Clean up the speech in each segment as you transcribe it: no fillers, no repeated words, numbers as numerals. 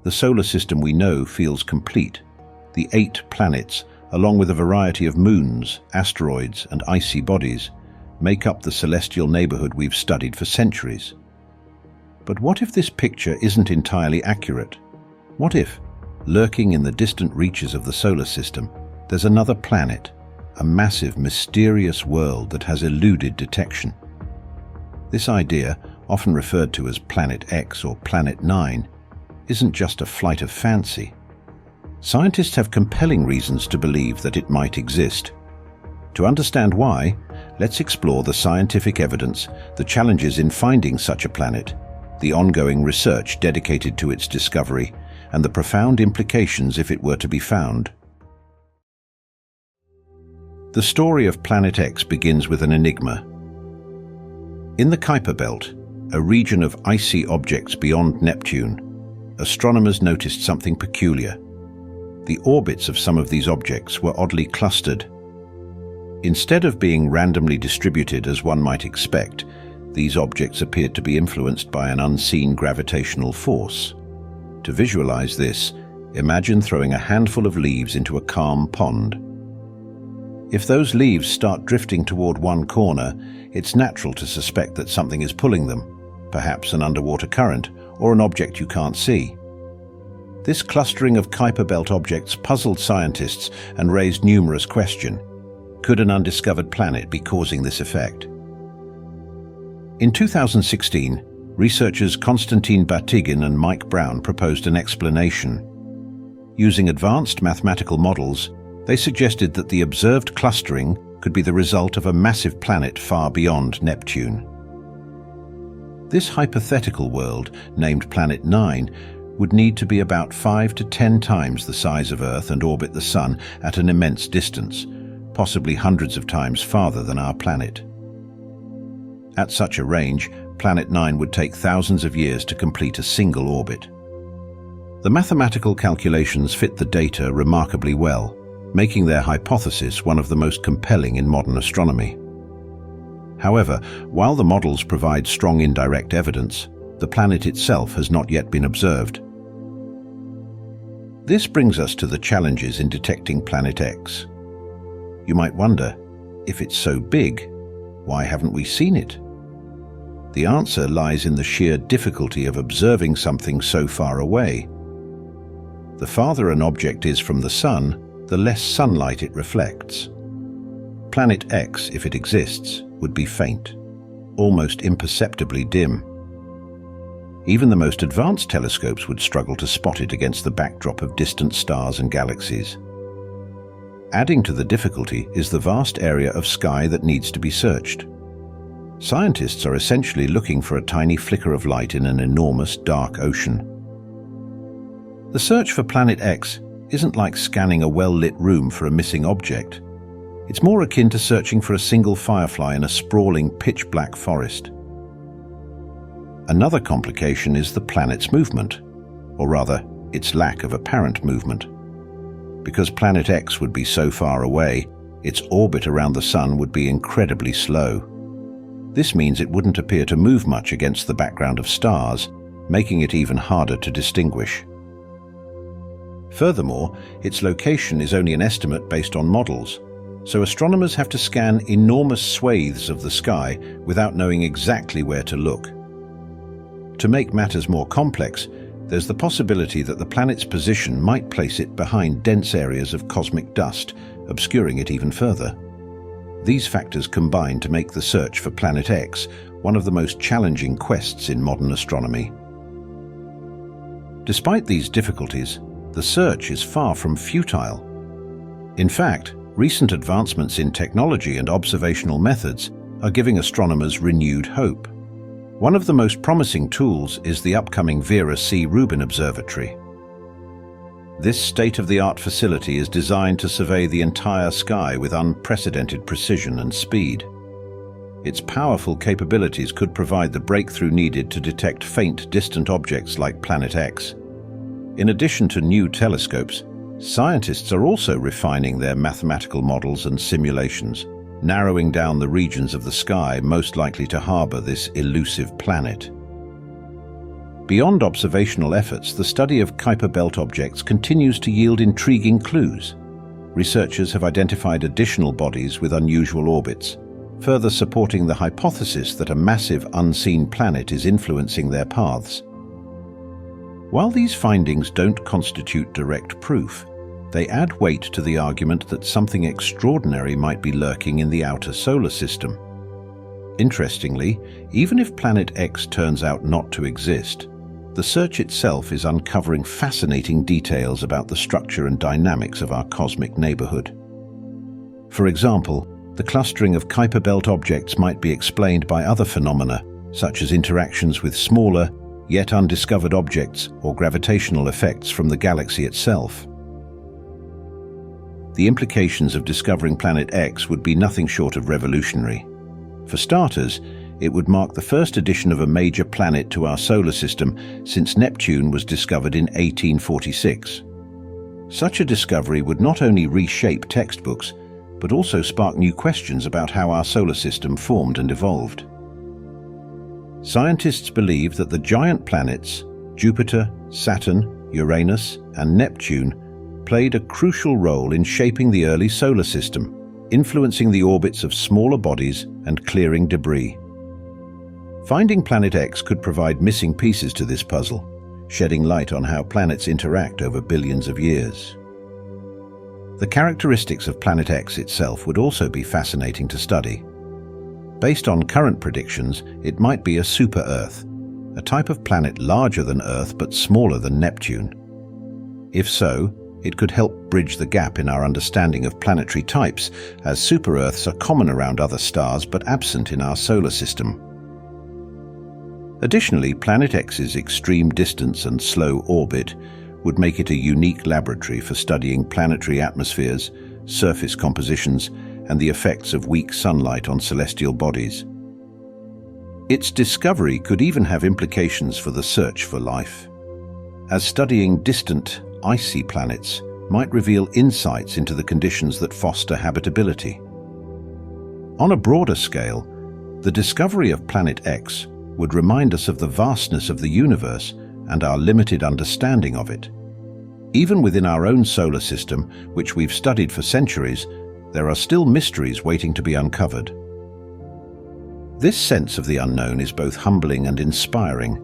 the solar system we know feels complete. The 8 planets, along with a variety of moons, asteroids, and icy bodies, make up the celestial neighborhood we've studied for centuries. But what if this picture isn't entirely accurate? What if, lurking in the distant reaches of the solar system, there's another planet, a massive, mysterious world that has eluded detection? This idea, often referred to as Planet X or Planet 9, isn't just a flight of fancy. Scientists have compelling reasons to believe that it might exist. To understand why, let's explore the scientific evidence, the challenges in finding such a planet, the ongoing research dedicated to its discovery, and the profound implications if it were to be found. The story of Planet X begins with an enigma. In the Kuiper Belt, a region of icy objects beyond Neptune, astronomers noticed something peculiar. The orbits of some of these objects were oddly clustered. Instead of being randomly distributed as one might expect, these objects appeared to be influenced by an unseen gravitational force. To visualize this, imagine throwing a handful of leaves into a calm pond. If those leaves start drifting toward one corner, it's natural to suspect that something is pulling them, perhaps an underwater current or an object you can't see. This clustering of Kuiper Belt objects puzzled scientists and raised numerous questions. Could an undiscovered planet be causing this effect? In 2016, researchers Konstantin Batygin and Mike Brown proposed an explanation. Using advanced mathematical models, they suggested that the observed clustering could be the result of a massive planet far beyond Neptune. This hypothetical world, named Planet 9, would need to be about 5 to 10 times the size of Earth and orbit the Sun at an immense distance, possibly hundreds of times farther than our planet. At such a range, Planet 9 would take thousands of years to complete a single orbit. The mathematical calculations fit the data remarkably well, making their hypothesis one of the most compelling in modern astronomy. However, while the models provide strong indirect evidence, the planet itself has not yet been observed. This brings us to the challenges in detecting Planet X. You might wonder, if it's so big, why haven't we seen it? The answer lies in the sheer difficulty of observing something so far away. The farther an object is from the Sun, the less sunlight it reflects. Planet X, if it exists, would be faint, almost imperceptibly dim. Even the most advanced telescopes would struggle to spot it against the backdrop of distant stars and galaxies. Adding to the difficulty is the vast area of sky that needs to be searched. Scientists are essentially looking for a tiny flicker of light in an enormous dark ocean. The search for Planet X isn't like scanning a well-lit room for a missing object. It's more akin to searching for a single firefly in a sprawling pitch-black forest. Another complication is the planet's movement, or rather, its lack of apparent movement. Because Planet X would be so far away, its orbit around the Sun would be incredibly slow. This means it wouldn't appear to move much against the background of stars, making it even harder to distinguish. Furthermore, its location is only an estimate based on models, so astronomers have to scan enormous swathes of the sky without knowing exactly where to look. To make matters more complex, there's the possibility that the planet's position might place it behind dense areas of cosmic dust, obscuring it even further. These factors combine to make the search for Planet X one of the most challenging quests in modern astronomy. Despite these difficulties, the search is far from futile. In fact, recent advancements in technology and observational methods are giving astronomers renewed hope. One of the most promising tools is the upcoming Vera C. Rubin Observatory. This state-of-the-art facility is designed to survey the entire sky with unprecedented precision and speed. Its powerful capabilities could provide the breakthrough needed to detect faint, distant objects like Planet X. In addition to new telescopes, scientists are also refining their mathematical models and simulations, narrowing down the regions of the sky most likely to harbor this elusive planet. Beyond observational efforts, the study of Kuiper Belt objects continues to yield intriguing clues. Researchers have identified additional bodies with unusual orbits, further supporting the hypothesis that a massive unseen planet is influencing their paths. While these findings don't constitute direct proof, they add weight to the argument that something extraordinary might be lurking in the outer solar system. Interestingly, even if Planet X turns out not to exist, the search itself is uncovering fascinating details about the structure and dynamics of our cosmic neighborhood. For example, the clustering of Kuiper Belt objects might be explained by other phenomena, such as interactions with smaller, yet undiscovered objects or gravitational effects from the galaxy itself. The implications of discovering Planet X would be nothing short of revolutionary. For starters, it would mark the first addition of a major planet to our solar system since Neptune was discovered in 1846. Such a discovery would not only reshape textbooks, but also spark new questions about how our solar system formed and evolved. Scientists believe that the giant planets, Jupiter, Saturn, Uranus, and Neptune, played a crucial role in shaping the early solar system, influencing the orbits of smaller bodies and clearing debris. Finding Planet X could provide missing pieces to this puzzle, shedding light on how planets interact over billions of years. The characteristics of Planet X itself would also be fascinating to study. Based on current predictions, it might be a super-Earth, a type of planet larger than Earth but smaller than Neptune. If so, it could help bridge the gap in our understanding of planetary types, as super-Earths are common around other stars but absent in our solar system. Additionally, Planet X's extreme distance and slow orbit would make it a unique laboratory for studying planetary atmospheres, surface compositions, and the effects of weak sunlight on celestial bodies. Its discovery could even have implications for the search for life, as studying distant, icy planets might reveal insights into the conditions that foster habitability. On a broader scale, the discovery of Planet X would remind us of the vastness of the universe and our limited understanding of it. Even within our own solar system, which we've studied for centuries, there are still mysteries waiting to be uncovered. This sense of the unknown is both humbling and inspiring,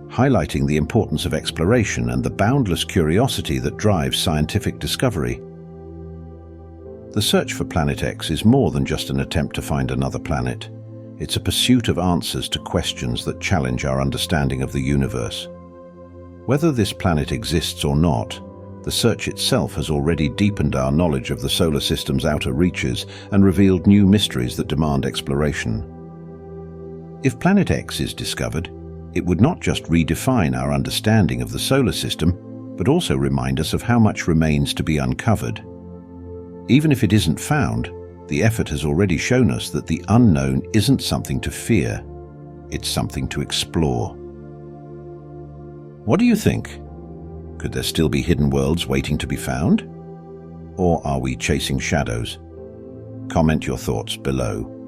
highlighting the importance of exploration and the boundless curiosity that drives scientific discovery. The search for Planet X is more than just an attempt to find another planet. It's a pursuit of answers to questions that challenge our understanding of the universe. Whether this planet exists or not, the search itself has already deepened our knowledge of the solar system's outer reaches and revealed new mysteries that demand exploration. If Planet X is discovered, it would not just redefine our understanding of the solar system, but also remind us of how much remains to be uncovered. Even if it isn't found, the effort has already shown us that the unknown isn't something to fear, it's something to explore. What do you think? Could there still be hidden worlds waiting to be found? Or are we chasing shadows? Comment your thoughts below.